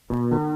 Hãy subscribe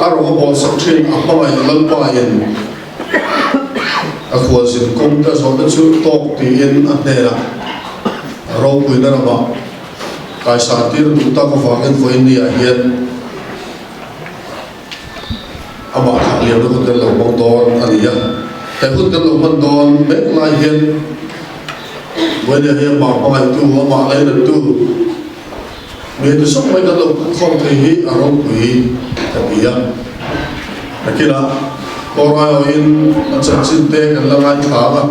arong bol sakhin apai lalpain akhwazin komta zona chu tok ti in anera ro puina rama kai satir dutta ko fagen ko india hian ama khaliam do kan lo bong don ania ta kun kan lo man don mek lai hian wena hian ma pa tu ma lai na tu me tu sok mai kan lo khom thei hi arong pui tabia akila korayo in achin te kan langai thanga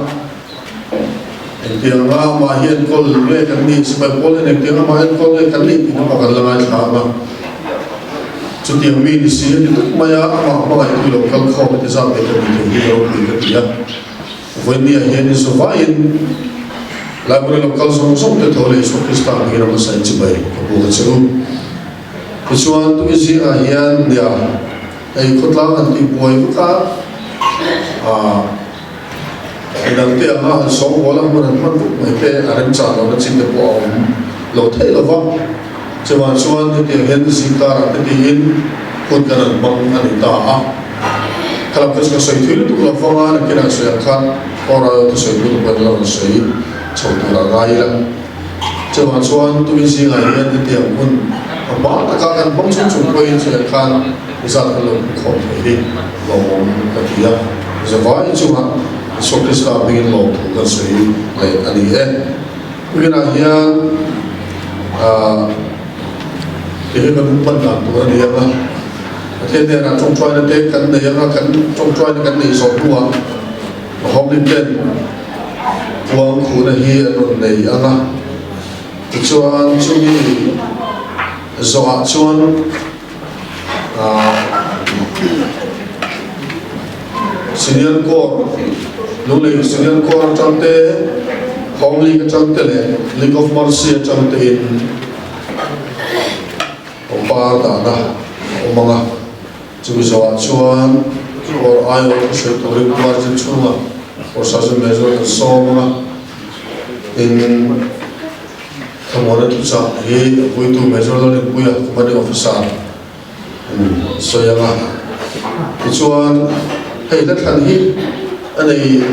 tiang ma ma hian kol le kan ni spai pol ne tiang ma hian kol le kan ni tin ma kan langai thanga chu tiang mi ni si ni tuk maya ma ma tu lo kal khom te sa te kan ni hi ro ni ka tia when ni hian ni so vain la bro lo kal som som te thole so kristan ni ro sa chi bai ko bu chu chuan tu si a hian ya ai khotla an ti poi ka dang te anga so wala man mai te aran cha lo na chin te po lo thei lo wa chuan te hen si ka ra te in khot kan bang ani ta a kala ka soi thil tu lo fa na kina so ya kha ora to soi tu ko lo soi chou tu la gai la chuan tu si ngai hian te mun ba ta ka kan bang chu ko in so ya kha isa ka lo khom thei lo ka tia zawai chuha so krista bingin lo ka sei le ani he ngina hian ke kan pan na tu ani ya the de na chong choi na te kan ne ya kan chong choi na kan nei so tua hom ni ten wang khu na hi an nei anga chuan chumi zo a chuan senior core lule senior core chamte homely chamte le league of mercy chamte in opar da na omanga chubizawa chuan or ayo se to ri margin chunga or saje measure the soma in thamona tu sa he voi tu measure lo ni puya kumani officer so yanga chuan hei la than hi anei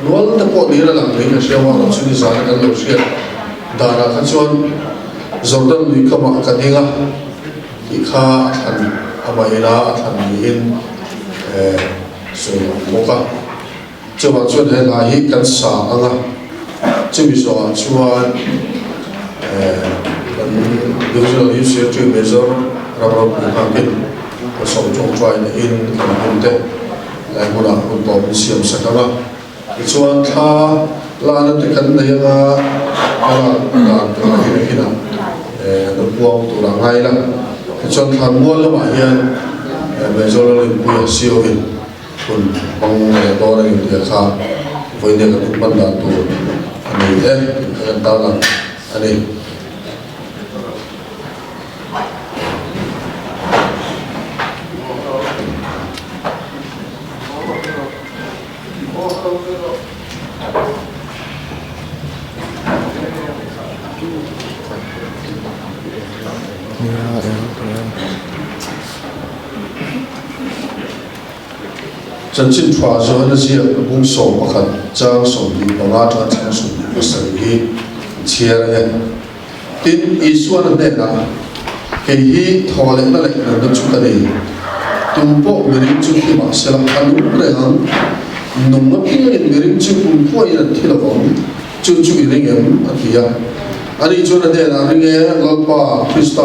nual ta po ni la lang ni ka shewa ro chuni sa kan lo shia dara kha chuan jordan lui kama ka dinga ki kha than amaina than ni in so moka chuan he la hi kan sa anga chumi so chuan kan divisional use to measure raro ka kin so chong try na in kan te lai mula kun to siam sakama chuan tha la na te kan nei nga ala da to hi hina no puang tu la ngai la chuan than mo la ma hian me zo lo ni pu sio hin kun bang to na ni te kha voi ne kan ban da tu ani kan ta la ani chân chính thoa cho nó gì cũng sổ mà khẩn trang sổ đi bằng át cho trang sổ đi có sự hi chia ra tin Isu anh đây là cái hi thọ lệ nó lại là nó chút cái này tu bộ người chút thì mà sẽ làm ăn đúng đấy hả nông nó kia người chút cũng quay là thì là vòng chút chút cái này anh kia anh ấy cho nó đây là anh nghe lâu pa Krista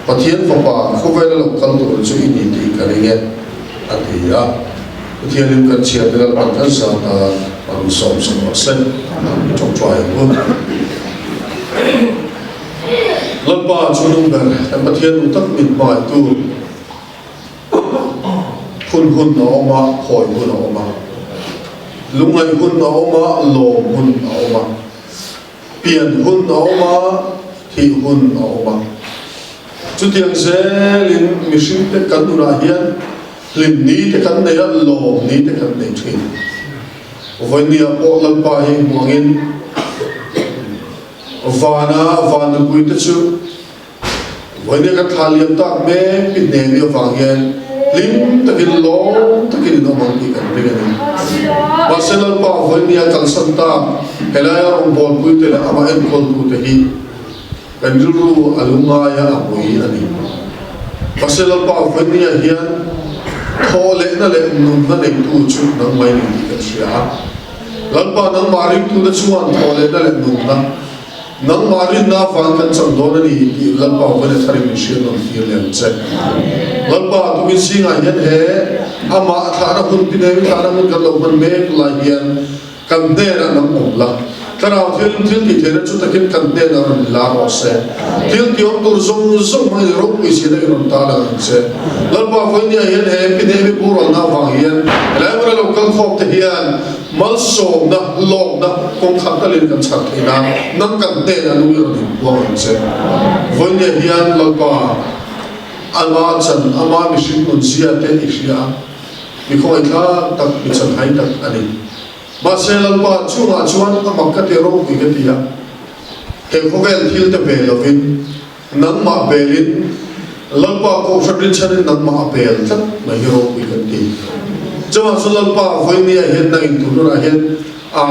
và thiên phật pa không phải là lâu căn tổ chút ý thì cái này anh thì thiên linh cần chia để làm thân sa ta bằng sống sen trong trại luôn lần ba chú nông bền em bắt thiên tất mình bài tu hun nó mà hỏi hun nó mà lúc này hun nó mà lồ hun nó mà biển hun nó mà thì hun nó mà chú tiếng sẽ linh mission để cắn ra hiền lim ni te kan nei lo ni te kan nei thin voi ni a po lam pa hi muangin van pui te chu voi ni ka thaliam ta me pit ne mi wang hian lim takin long takin no mang ki kan ringan Marcelo pa voi nia kalsanta helaya ong bol pui te ama en kol tu te hi kan juru alunga ya apui ani Marcelo pa voi nia hian thole na le nun na nei tu chu nang mai ni ka sia lalpa nang mari tu da chuan thole na le nun na nang mari na fan kan chang don ani lalpa voi na thari mi sia non fi le che lalpa tu ki singa hian he ama thara hun ti nei thara mun kan lo man me la hian kan de na nang om la karao thil ti thera chu takin kan de na ron la ro se thil ti om tur zong mai ro pi si na ron ta la se lalpa voi ni hian he pi ne bi puro na wang hian la mara lo kan khop te hian mal som na lok na kong khat ta len kan chat ina nang kan de na lu ron wa se voi ni hian lalpa alwa chan ama mi shin kun sia te isia mi khoi tha tak mi chan hai tak ani Marcelo pa chunga chuan amak ka te ro ki ka tia he khovel thil te pe lovin nang ma belin lalpa ko shadin chanin nang ma bel tak ma hero ki ka ti chawa lalpa voi ni a hen na in tu ra hen a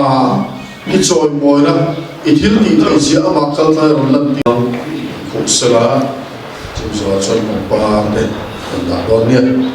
ki choi moi na I thil ti thai sia amak kal ta ron lan ti khok sala chim zo chon pa te da don ni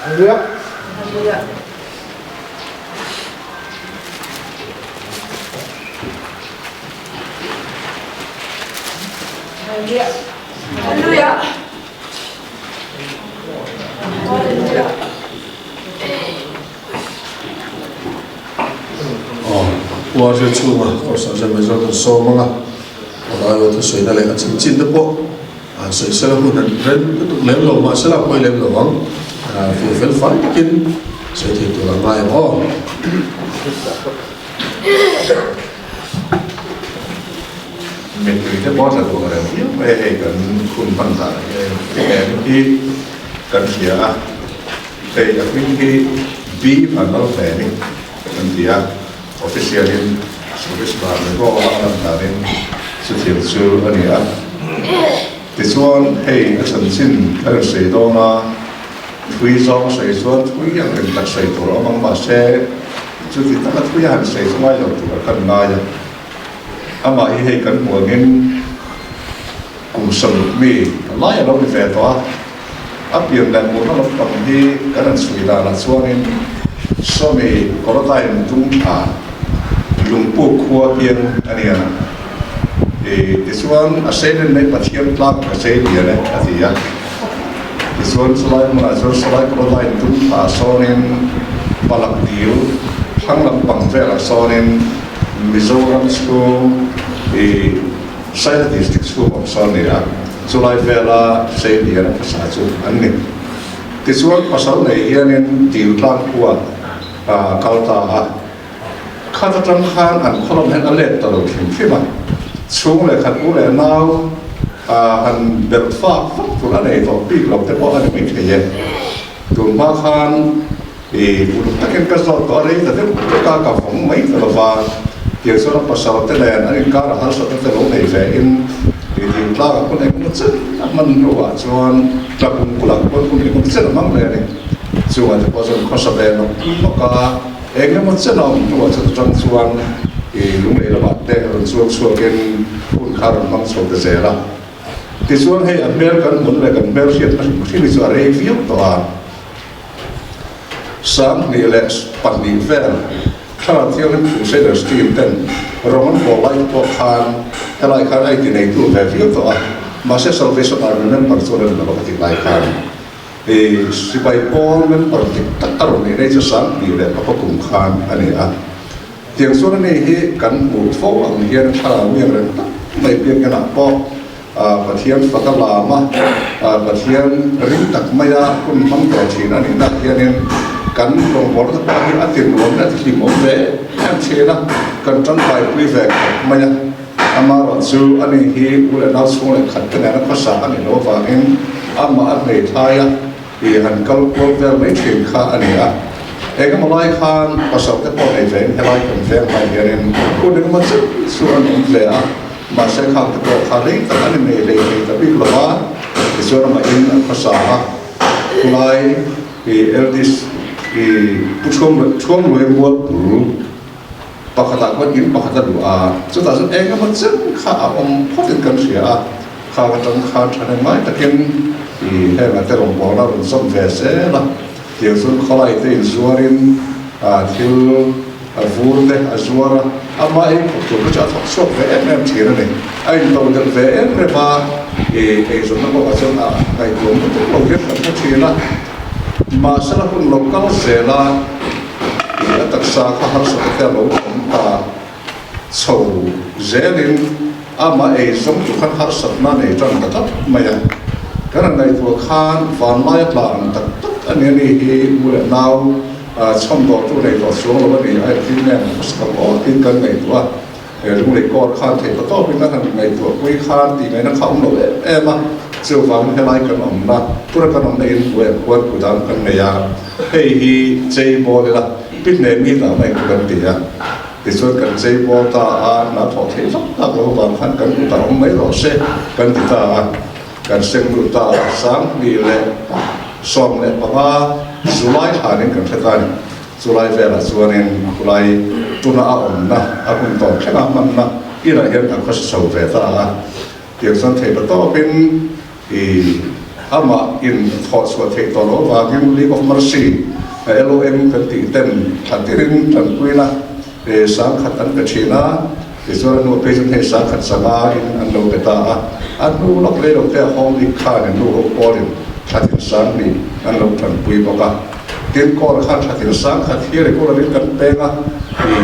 Hallelujah. Hallelujah. Hallelujah. Hallelujah. Hallelujah. Qua cho chung à, có sao cho mình cho nó sâu mà ở đây tôi soi nó lại ở trên chín đó bộ, soi sẽ là một lần rất tục lém lầu mà sẽ là quay lém lầu vắng, vì phải phải kinh soi thì tôi làm mai mà, mình cứ thế bỏ ra của người biết về cái khuôn phận là cái cái kia đây là cái bí mà nó về đi cái kia official in service bar mình có làm ta đến sự thiệt sự anh ấy thì xuân hey cái sản sinh cái sợi đó na thui gió sợi xuân thui yang cái đặc sợi đó bằng mà xe chứ thì ta thui hàng sợi ngoài rồi thì cần ngay ama hi hei kan muangin kum sam mi lai lo ni ve to apian dan mo no tam hi kan sui da la chuanin so mi korotai tung a lungpu khua pian ania e chuan a selen nei pathian tlak ka sei dia le atia chuan salai ma zo salai korotai tung a sonin palak diu thanglam pang ve la sonin Mizoram School, the Side District School of Sonia, July Vela, Sadia, Pasaju, and Nick. This one was only here in the Utlanqua, Kalta, Katatan Khan, and Colonel and Aletta of Fima. Soon like Kabul now, and the far for of people of the bottom here. To Mahan, the Utakan Castle, the Kaka from Maitha. Giờ số nó bắt đầu tới đây anh cá là hắn sẽ tới lỗ này về in thì lao cái con này cũng rất mình rồi cho anh là cũng là con này cũng rất là mong này cho anh thì bao giờ có sao về nó cả em nó rất là rồi cho cho anh thì lúc này là bạn đây rồi xuống cái con cá là mong số tới là thì xuống hay American muốn là gần Belgium thì đi xuống review tòa sáng đi lệ bản đi vềถ้าเราเที่ยวนั้นถึงเส้นสตรีมเต้นเรามันบอกไล่พวกคานอะไรคานไอ้ที่ในตัวแบบนี้ตัวมาเสียสละเวสต์อาร์นั้นปัจจุบันเราปฏิบัติการสิไปป้อนนั้นปฏิบัติอารมณ์ในจะสั่งดีเลยพระกุมคานอันนี้เที่ยงส่วนนี้ที่กันบุกฟ้องเฮียนถ้าเมียนนั้นไม่เปลี่ยนกันหนักป้อประเทียนฟักลามาประเทียนริมตักไม่ยาคุณมั่งต่อชีนั่นนี่นักเฮียนกันตรงบอลทั้งหมดที่อัติรวมนั่นที่หมดเลยแค่เชื่อนะกันจนไปคุยแฝงไม่ยังอามาว่าซูอันนี้ที่อุลนาสูงเลยขัดกันในภาษาอันนี้เราฟังเองอามาอันในไทยที่หันกัลกอลเวลไม่ถึงค่าอันนี้เองก็มาไล่ขานภาษาที่พอในแฝงให้ไล่กันแฝงไปเรียนคุณนึกว่าซูส่วนนี้เลยมาใช้คำที่บอกขาริแต่อันนี้เลยแต่พี่กล่าวที่ส่วนมาเองภาษาไล่ที่เอลดิสผู้ชมรวยวัวปูปากตาก็ยินปากตาดูสุดท้ายเองก็มันซึ่งข้าพูดถึงกันเสียข้าก็ต้องข้าทำไม่แต่เพียงให้มาแต่หลวงพ่อเราเป็นสมเด็จเสละเดี๋ยวส่วนเขาไล่ที่สวรินที่ฟูร์เดสวระมาเองผมก็จะทำสอบเวเอ็นเทียนเลยไอ้ตัวเด็กเวเอ็นเลยมาส่วนนั้นก็จะไอ้ตัวมันจะเราเรียกกันเทียนละมาสลับคนเราก็เสียละตักษาข้าศึกแต่เราผมตาโซ่เจริญมาสมทุกขันศึกนั่นจังตัดไม่ยังการในตัวข้านฟันไล่ปลาตัดอันนี้นี่บุญนาวช่องตัวตัวในตัวสูงเราไม่ได้ไอ้ที่แม่สกัดออกที่กันในตัวลุงเล็กก็ข้านเทปต่อเป็นนั่นในตัวคุยข้านที่ในนั้นเขาหนุ่มมาเชื่อฟังให้ไล่กันออกมาตัวกันออกในตัวควรกุดามกันในยาให้เจย์บอลเลยละพิจารณาต่างในกันตีที่ส่วนกันเจย์บอลตาหน้าถอดเทปตักเราบางขั้นกันกุดามไม่หล่อเสียกันตีตากันเซ็งกุดาสามดีเลยสองเลยเพราะว่าสุไลหานี่กันเท่ากันสุไลเวลาส่วนนี้สุไลตุนอาอมนะอาคุณต่อแค่นั้นมันนะที่เราเห็นกันก็จะสูบเวลาเดี๋ยวสันเทปต่อเป็นอามาอินทอดสวดเทต่อแล้วว่ากิมลีของมาร์ซีLOM กันตีเต็มขัดที่ริมขัดกุยนะสามขัดอันกระชีนะที่ส่วนนู้นเป็นให้สามขัดสบายอันโลเปตาอันนู้นล็อกเลยล็อกแต่ห้องลิข่าเนี่ยนู้นเขาปอดิขัดที่สามนี่อันโลขัดกุยบอกว่าเตรียมก่อนขัดที่สามขัดที่อะไรก็เราเรียนกันเป็น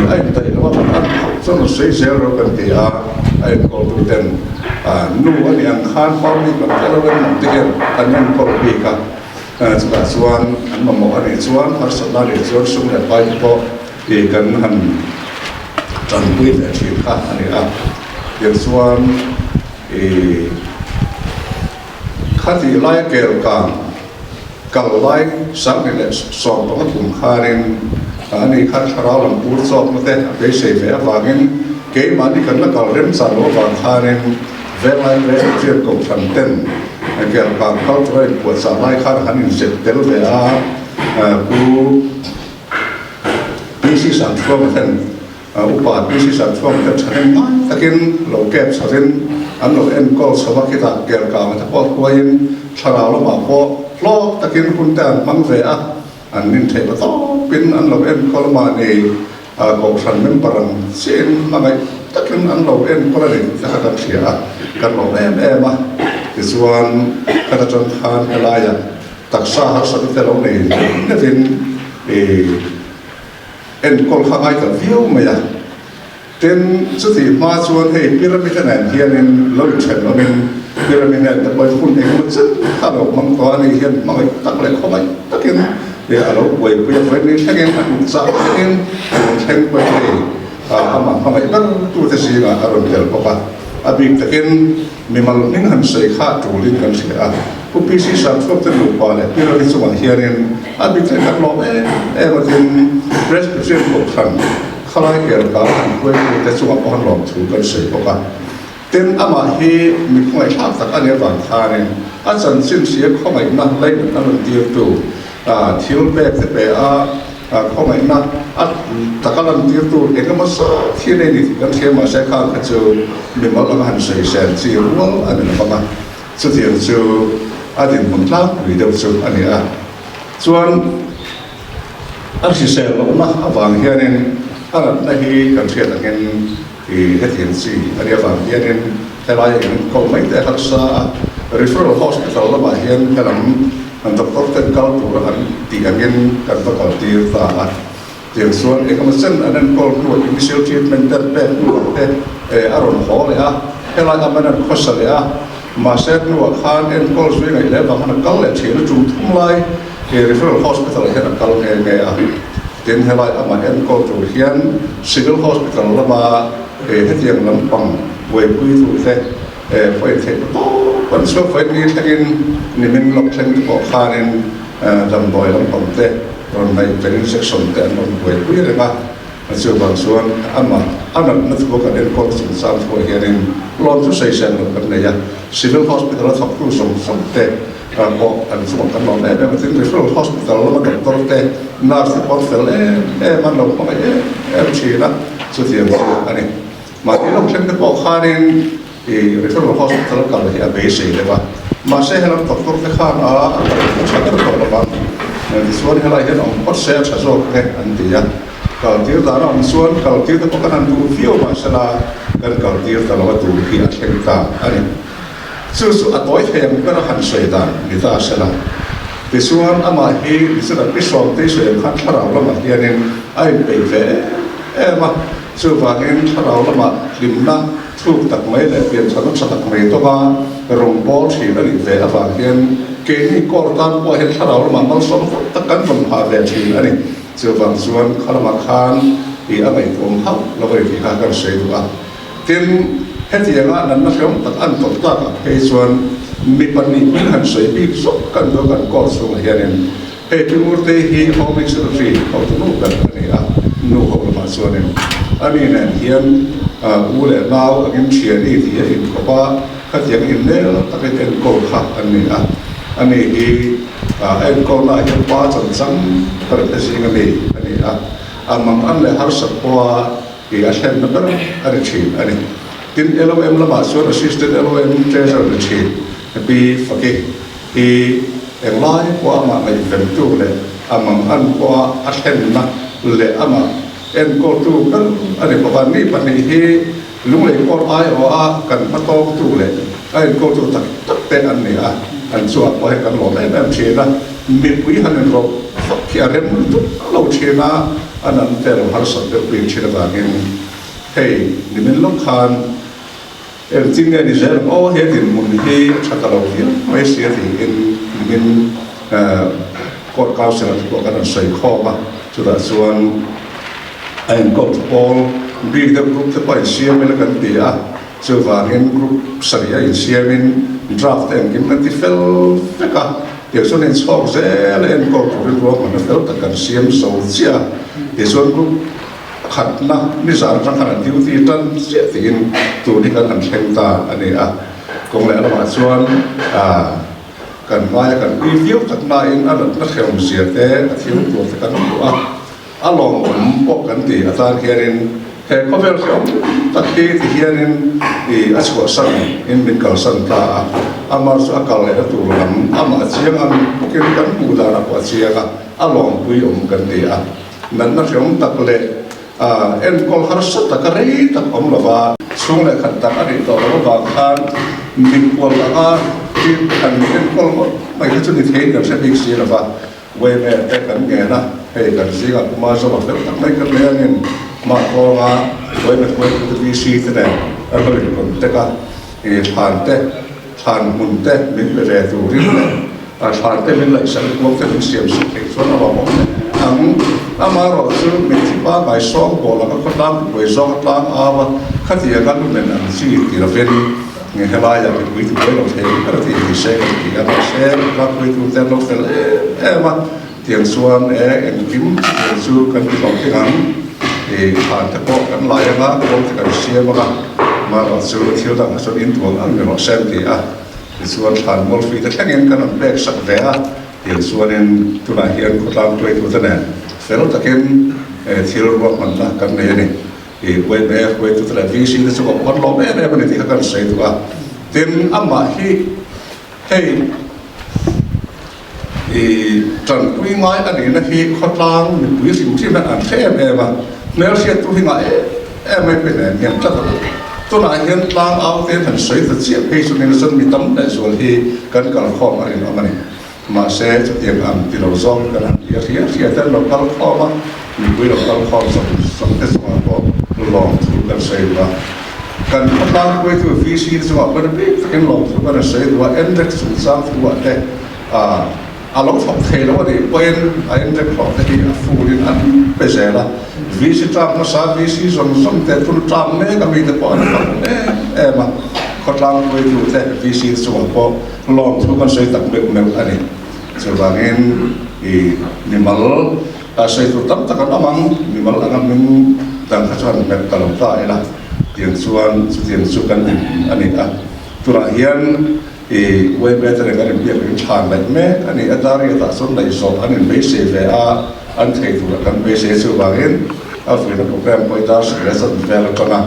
ไอ้แต่เราว่ามันส่วนสี่เซลล์กันตีไอ้ก็ตัวเต็มนู้นอันนี้อันข้านความนี่กับเราเรียนมันเตียนอันนี้ก็ปีกันสุดส่วนอันมาหมอในส่วนพัฒนาในส่วนสมเด็จไปพอกันหันจันทร์พิเศษที่ข้าอันนี้เดี๋ยวส่วนข้าที่ไล่เกี่ยวกับการไล่สังเกตสอบของกลุ่มข้าเนี่ยอันนี้ข้าชราลำพูดสอบมาแต่ไปเสียเวลาฟังกันเกี่ยมันนี่กันแล้วก็เริ่มสารว่าฟังข้าเนี่ยเวลาเรียนเรื่องกับฟันเต้นเกี่ยวกับเขาจะได้ปวดสาไล่ข้าหันเสร็จเดี๋ยวเวลาผู้ปีที่สามช่วงนั้นอุปาปีที่สามช่วงนั้นฉันไม่ตะกินเราเก็บฉันอันเราเอ็นก็สวัสดิการเกี่ยวกับมันถ้าพอคุยชาเรามาพอล้อตะกินคุณแต่มังเวะอันนี้เทปต่อเป็นอันเราเอ็นก็มาในกองฉันเป็นปรังเส้นมาไงตะกินอันเราเอ็นก็เลยจะทำเสียกันเราแม่มาที่ส่วนการจัดการอะไรอย่างตักษาสัตว์แต่เราเนี่ยนี่เป็นเอ็นคนข้างไอ้กับวิวไหมอ่ะเต็นสุดที่มาชวนให้พิรามิดแหนเทียนเนี่ยเราเฉินเราเป็นพิรามิดแหนแต่บางคนเองมันซึ่งถ้าเรามังกรนี่เห็นมันตักอะไรเข้าไปตักเองเดี๋ยวเราไปคุยกันนี่แค่เองอันสาวเองแข่งไปเลยทำไมบ้างตัวที่สี่อารมณ์เดียวกันอาบิตะกินมีมันนิ่งหันใส่ข้าจูลินกันเสียผู้พิชิตสัตว์ก็จะหลุดไปเลยที่เราที่สมัยเฮียนอาบิตะกันลองมาถึงเรสเปอร์เซ็นต์ของท่านข้าราชการการคุยแต่สมัยอ่อนหลอมถูกกันเสียกันเต็นอามาเฮมีข้อชาติสักอันนี้บางท่าเนี่ยอาจารย์สิ้นเสียข้อหมายนั่นเลยนั่นเดียวตัวเที่ยวแบบที่แบบข้อหมายนั่นตะการันตีตัวเองก็มาสอนที่ในนี้กันเชื่อมาใช้ข้าวกระเจียวมีมันละหันใส่แสนจีรุ่งอันนี้ประมาณ สุดที่จูอาดินมุนล้างวิดีโอจูอันนี้ส่วนอันที่เสร็จแล้วนะวางเฮียนินอันนั้นที่กันเชียร์กันที่เฮ็ดเห็นสิอันนี้วางเฮียนินแต่ละอย่างก็ไม่ได้รักษา referral hospital ละมาเฮียนกำลังอันตรายเก่าตัวอันที่อันนี้กันประกอบที่ตาเดี๋ยวส่วนเอกมัยอันนั้นก็รู้ initial treatment แต่เป็นรู้แต่อารมณ์หอเลยแต่ละอย่างมันข้อเสียมาเสร็จรู้ว่าข้างเอ็นก็ช่วยไงแล้วบางคนก็เลยเชื่อจุดทุ่งไล่referral hospital เห็นก็เลยไงเดินให้ไล่มาเอ็นก็จุดเฮียน civil hospital ละมาเฮ็ดอย่างลำปังเว็บคุยตัวเด็ไฟเทปโต้วันศุกร์ไฟนี้ทั้งนี่มันล็อกเส้นต่อข้างนี่ลำบอยลำปังเด็ตอนในเป็นเซ็กชันแต่ลำเว็บคุยเลยป่ะมันจะบางส่วนอันนั้นนักบุคคลเอ็นก็สิ่งสามตัวเฮียนลองทุกเซสชันลงกันเลยcivil hospital ทับคู่ส่งเด็ก็อันสมองกันลองได้แต่มันถึง referral hospital แล้วมันต้องเด็น่าสิบวันเสร็จแล้วมันลงมาชีนะสุดที่อันนี้มาที่ลงเส้นต่อข้างนี่referral hospital กันเลยเบสิกเลยว่ามาเสียให้เราตกตัวที่ข้างฉันก็ตกระบำที่ส่วนให้เราเห็นองค์พระเสด็จโจทย์อันที่ก็ที่เราองค์ส่วนก็ที่เราก็นั่งดูฟิวมาเสร็จแล้วก็ที่เราดูที่อันเช่นกันอันนี้สุดอัตโตเองก็เราหันสวยตาดิตาเสร็จแล้วที่ส่วนอามาฮีสุดอัตพิสองที่สวยขันเราละมาเรียนไอ้เบเฟ่มาสุดว่าเห็นเราละมาลิมนะทุกตักไม่เลยเปลี่ยนสนุกสตักไม่ตัวมารงบอลที่เราลิเฟ่ว่าเห็นเกนี่ก็ตามว่าเห็นเราละมาสนุกตักกันบนหาเวทีอันนี้สุดบางส่วนข้าละมาขันที่อะไรตัวเขาเราไปที่ข้ากันเสียตัวที่เฮ็ดอย่างนั้นนะครับตัดอันตัดตาเฮ้ยส่วนมีปัญหามีหันสวยปีสุกกันด้วยกันก็ส่งเฮียนเฮ้ยที่มูลที่ฮีเขาไม่สุรีเขาต้องรู้กันนี่นู่นเขามาส่วนนี้อันนี้เนี่ยเฮียนอูเล่นาวอันนี้เชียร์นี่ที่เห็นเขาว่าขัดแย้งอินเดียตั้งแต่เป็นโกลขับอันนี้อันนี้ที่เอ็นโกลน่าจะป้าจนซ้ำประเทศสิงคโปร์อันนี้มันอันเลยหาสักว่าที่อาเซียนนั่นเป็นอันนี้ชีอันนี้ที่ LOM ละมาส่วน assistant LOM เจอร์ชีปีฝักที่เอ็งไล่กว่ามาไม่เป็นตัวเลยมันอันกว่าอาเซียนนะเลยมันเอ็นก็ตัวกันอันนี้ประมาณนี้ปัจจุบันที่ลุงเล็กก็ไอ้ว่ากันมาโตตัวเลยไอ้ก็ตัวตักแต่อันนี้อันส่วนว่ากันหลอกได้แบบเชียนะมีผู้หญิงคนเราฝักที่อะไรมันตุเราเชียนะอันนั้นแต่เราหาสัตว์เป็นผู้หญิงเชียแบบนี้เฮ้ยนี่มันลูกค้าจริงๆนี่เจ้าโอ้เห็นมันที่ชักกระโดดเนี่ยไม่เสียที่นี่กดก้าวเสียตัวกันใส่ข้อมาจุดส่วนไอ้กดบอลบีเดกรุ๊ปที่ไปเสียไม่ละกันดีส่วนว่าเห็นกรุ๊ปสัญญาเสียเป็นดราฟต์เองกินมันที่เฟลฟิกเดี๋ยวส่วนนี้สองเซลเอ็นกดเรื่องมันเฟลแต่กันเสียมโซเชียเดี๋ยวส่วนกรุ๊ปขัดนะนิสานสังขารที่ที่ตั้งเสียตีนตัวนี้กันอันเชงตาอันนี้คงแล้วมาส่วนกันมากันรีวิวจากนายอันนั้นนักเขียนเสียแต่ที่ตัวที่กันตัวลองผมบอกกันที่อาจารย์เขียนเห็นเขาเป็นเขาตัดที่เขียนที่อาชีวสันอินเป็นการสันตามาสุอาการเลยตัวนั้นมาเชียงอันพวกนี้กันบูดานักว่าเชียงลองคุยกันที่นั้นนักเขียนตัดเลยเอ็นก็harus tak kari tak omlava sungai kata kari itu orang bahkan mingguan lah di kan อ็นก็ไม่รู้จะนิเทศกันใช่ไหมสิล่ะว่าเว้ยแม่แต่กันแกนะให้กันสิกับมาสมัครเป็นตั้งไม่กันเลยเงินมาโตมาเว้ยเว้ยจะมีชีวิตเนี่ยอะไรเป็นคนแต่ก็ผ่านแต่ผ่านมุนแต่มีเรื่องตัวริ้นเนี่ยผ่านแต่มีหลายสิ่งพวกที่เป็นเสียงสุดเอกส่วนเราบอกทั้งมาเราซื้อมีที่บ้านใบซองโบแล้วก็ตั้งใบซองตั้งขัดแย้งกันเป็นอันที่ที่เราเป็นเงี้ยเราอยากเป็นวิถีเราเองก็ที่ที่เชื่อที่เราเชื่อเราวิถีแต่เราเป็นมาเที่ยงส่วนเอ็งกิมสู้กันที่เราที่นั้นผ่านตะโกกันหลายมาเราที่กันเชื่อมาเราซื้อเที่ยวต่างส่วนอินทัวร์อันเป็นเราเชื่อที่ส่วนผ่านมอลฟีแต่แค่เงี้ยกันแบกสักแบกเดี๋ยวส่วนนึงตัวนั้นเห็นคนตามตัวตัวนั้นเสร็จแล้วตะเกียบที่เราบอกมันนะกันเนี่ยนี่เว้ยตัวนั้นวิสิตสุขภาพเราเนี่ยมันที่เขากันใส่ตัวเต็มอามาฮี hey trần quý ngói anh ấy là khi khó lang mình quýสิ่งที่มันอันแท้แม่มาแนวเสียตัวที่ไหนไม่เป็นเงี้ยจัดตัวไหนเห็นลางเอาเต็มหันสวยแต่เสียให้ส่วนนี้ส่วนมีตั้มแต่ส่วนที่กันกันข้อมาเรื่องอะไรมาเสียจะเตรียมที่เราซ้อมกันเสียแต่เรากันข้อมามีคุยเรากันข้อสมเด็จสมาก็ลองถูกันเสียว่ากันพัฒนาคุยตัวฟิสิกส์สมาก็ได้เป็นลองถูกันเสียว่าเอ็นเด็กสุดสามตัวแต่อารมณ์ของเทแล้วว่าดิเป็นไอ้เด็กของที่ฟูดินอันเป็นเสร็จละวิสิตรามสาวิสิสมแต่ทุนตรามเนี่ยก็มีแต่ปอนเนี่ยมาขดลางไปดูแต่วิสิตสวงพอลองทุกคนใช้ตักเบ็ดเมลอันนี้ส่วนบางเงินนิมลใช้ตัวตั้มตะกันมั่งนิมลอันนั้นดังขจรแบบกลางใต้ละเตียนส่วนกันอันนี้ตัวเฮียนเว็บเว็บอะไรกันเรียกเป็นชานแบบแม่อันนี้อาจารย์ตัดส่วนในสอบอันนี้ไม่เสียเวลาอันเทตัวกันไม่เสียส่วนบางเงินเอาฝืนโปรแกรมไปได้สิ่งที่สุดเวลาก็นะ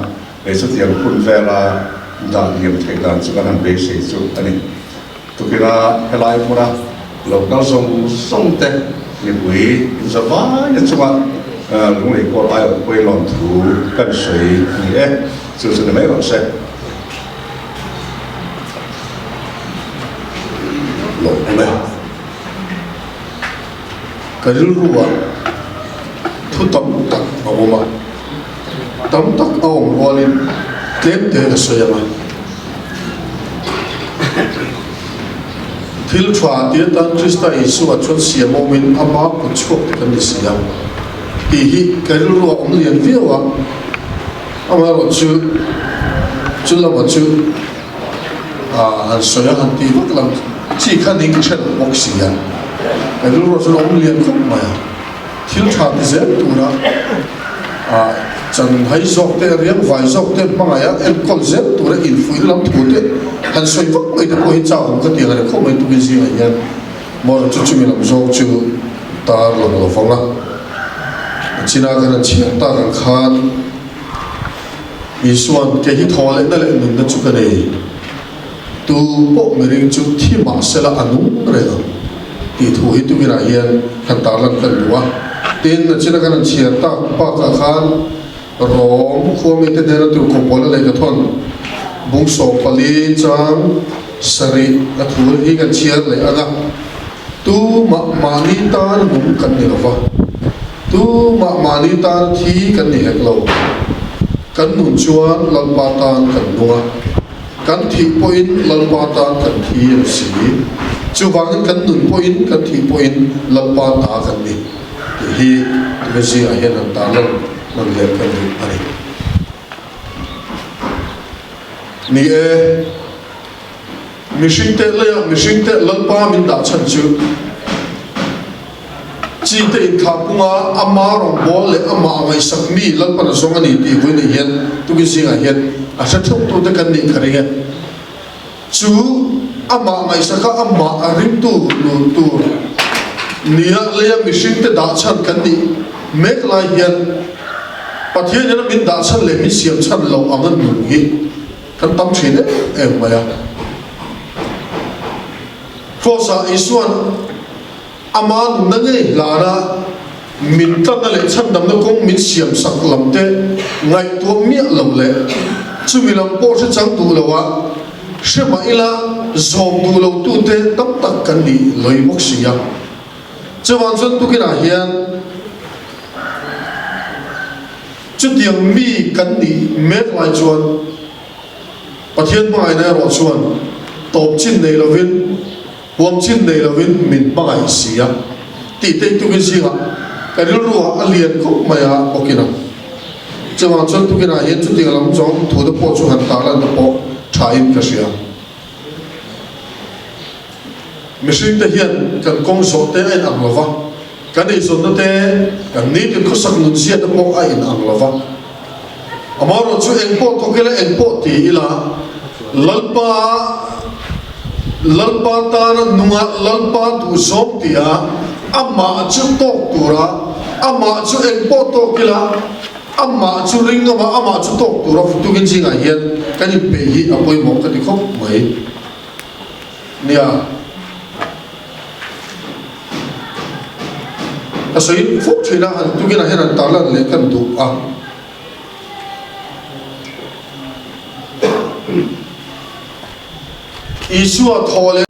ในสุดที่คุณเวลาได้เรียนเทคนิคส่วนนั้นไม่เสียส่วนอันนี้ทุกอย่างเฮลัยพวกเราเราก็ส่งเต็มในวิจะว่าจะช่วยลุงเล็กก็ไปไปลองถูกันสวยนี่ส่วนไม่ก็เสร็จหลงเลยก็รู้ว่าทุกตั้มตักเอามาตั้มตักเอามาเลยเต็มเต็มสวยมาทิลชวาที่ตั้งคริสต์อิสุวัชนเสียโมเมนต์อามาปุชกกันดิเสียอีกก็รู้ว่าองค์เลี้ยงวิวอามาเราจุลมาจูอันสวยอันที่พวกเราที่ขันนิ่งเช่นบอกเสียก็รู้ว่าจุลองค์เลี้ยงคุ้มมาทิลชวาที่เจ็บตัวนะจันให้จอกเตะเรียงไว้จอกเตะบางอย่างเอ็นคอลเจ็บตัวอินฟุยลำตัวเตะหันสวยฟักไม่ได้พอเห็นเจ้าของก็เตียงอะไรเขาไม่ตุกินสิ่งอะไรยันมรจุมีลำจอกจูตาหล่นหล่นฟังละจีน่ากันเชียร์ตากันขันมีส่วนแค่ที่ทอเล็กนั่นแหละหนึ่งนั่นจุกันเองตัวพวกมีเรื่องจุดที่มาเสละอนุอะไรกันที่ถูกให้ตุกินอะไรยันขันตาลันกันดูว่าเต้นจีน่ากันเชียร์ตาปากขันร้องขั้วไม่ได้เดินตัวกบอลอะไรกันทนบุ้งโสปลีจังสรีกถูกให้กันเชียร์เลยอ่ะตัวมานิตานบุ้งกันนี่หรอวะตัวมานิตานที่กันนี่เหรอเรากันหนุนชวนลัลปาตานกันนัวกันที่พอยน์ลัลปาตานกันที่สีจูบางกันหนุนพอยน์กันที่พอยน์ลัลปาตานกันนี่ที่ตัวสิ่งอะไรนั่นตาลันมันเรียกกันอะไรนี่มิชิงเตเลยมิชิงเตลัลปามินดาชันจูจีเตอินข้าพุงอามารงบอลเลยอามาไงสักมีลัลปาส่งอันนี้ที่วันนี้เห็นทุกสิ่งเห็นอาจจะทุกตัวเด็กกันนี่ขนาดจูอามาไงสักอามาอาริมตูนูตูนี่เลยมิชิงเตดาชันกันนี่เมกลายเห็นประเทศนี้มินดาชันเลยมิเสียมชันเราอังกันหนุนงี้กันตั้มเชนเอ็มมาเพราะสาอิส่วนอามานุนั่งเองลานะมินตั้งนั่นเลยฉันดำนักคงมินเสียมสักลำเตะไงตัวเมียเราเลยจุมิลำโพสจังดูแล้วว่าเชื่อมาอีละจอมดูเราตัวเตะตั้มตักกันนี่ลอยมกเสียจะวันจนตุกินาเฮียนจุดยังมีกันนี่เมื่อไรชวนประเทศบางไงนะรอชวนตบชิ้นในละวินรวมชิ้นในละวินมินบางไงเสียตีเตตุกินเสียกันรู้ว่าเลียนก็ไม่อาโอเคนะจะวันจนตุกินาเห็นจุดยังลำจงถูกพอจุหันตาลันตะพอชายก็เสียไม่ใช่แต่เห็นกันกงสดแต่ไอ้อังลาวะกันไอ้สดแต่กันนี่กันเขาสักนุ่นเสียแต่พอไอ้อังลาวะอามาเราช่วยเองพอทุกอย่างเองพอที่อีละลัลปาตานนุ่งลัลปาดูซอมที่อามาจุดตกตัวระอามาจุดเองพอตกอีละอามาจุดริงอามาจุดตกตัวระฟุตุกินสิ่งอะไรกันนี่เปย์อาไปมองกันที่เขาไม่ nia asoi fuk thina tu gina heran talan le kan du a Isua thole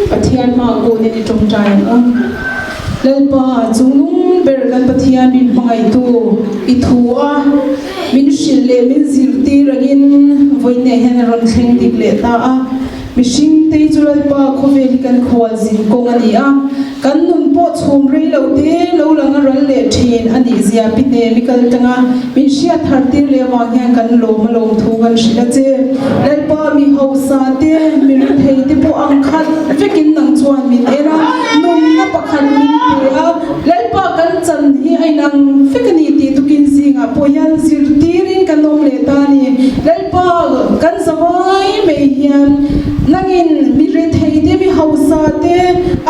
Pathian ma ko ni trong trai lalpa chungnung berkan pathian min pangai tu ithua min shille min zirti ragin voine hen ron thleng dik le ta a mishing te chulalpa khoveli kan khwal zin kong ani a kan nun po chhum rei lo te lo langa ral le thin ani zia pi ne mikal tanga min shia thartir le wa hian kan lo ma lom thu kan shila che lalpa mi hausa te mi ri thei te po ang khat vekin nang chuan min era num na pakhan min te a lalpa kan chan hi ai nang fekani ti tukin singa po yan zirtirin kan nom le ta ni lalpa kan zawai me hian nangin mi ri thei te mi hausa te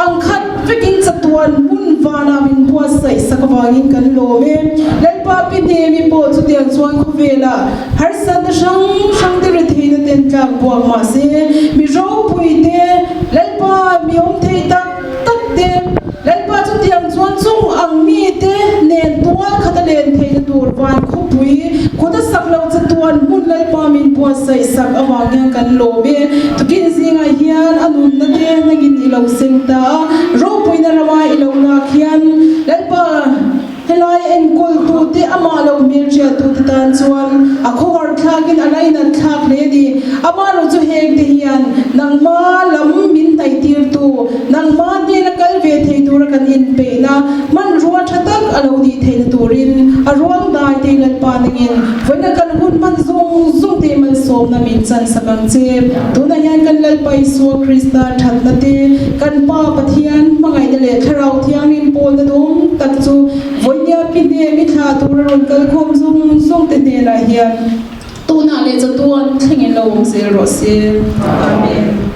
ang khat vekin chatuan mun vana min puas sai sakawangin kan lo me lalpa pi ne mi po chu tiang chuan khuvela har san sang sang te ri thei na ten tlang buang ma se mi ro pui te lalpa mi om thei tak tak te lalpa chu tiang chuan chung ang mi te nen tual khata len thei na tur van khupui khoda saklo chatuan mun lalpa min puas sai sak awangin kan lo me tukin zinga hian anun na te nagin ilo sengta ro pui na rawa ilo la khian lalpa helai en kol tu te ama lo mir chia tu tan chuan a khor thlagin alai na thlak le di ama lo chu hek te hian nang ma lam min tai tir tu nang ma te na kal ve thei tur kan in pe na man ruwa thatak alo di thei na turin a ruang dai te lat pa ningin voina kan hun man zong zong te man som na min chan sakang che tu na hian kan lal pai so krista that na te kan pa pathian mangai na le tharau thiang in pol na dum tak chu voinya pi ne mi tha tur ron kal khom zong zong te ne la hian tu na le cha tuan thengin lo se ro se amen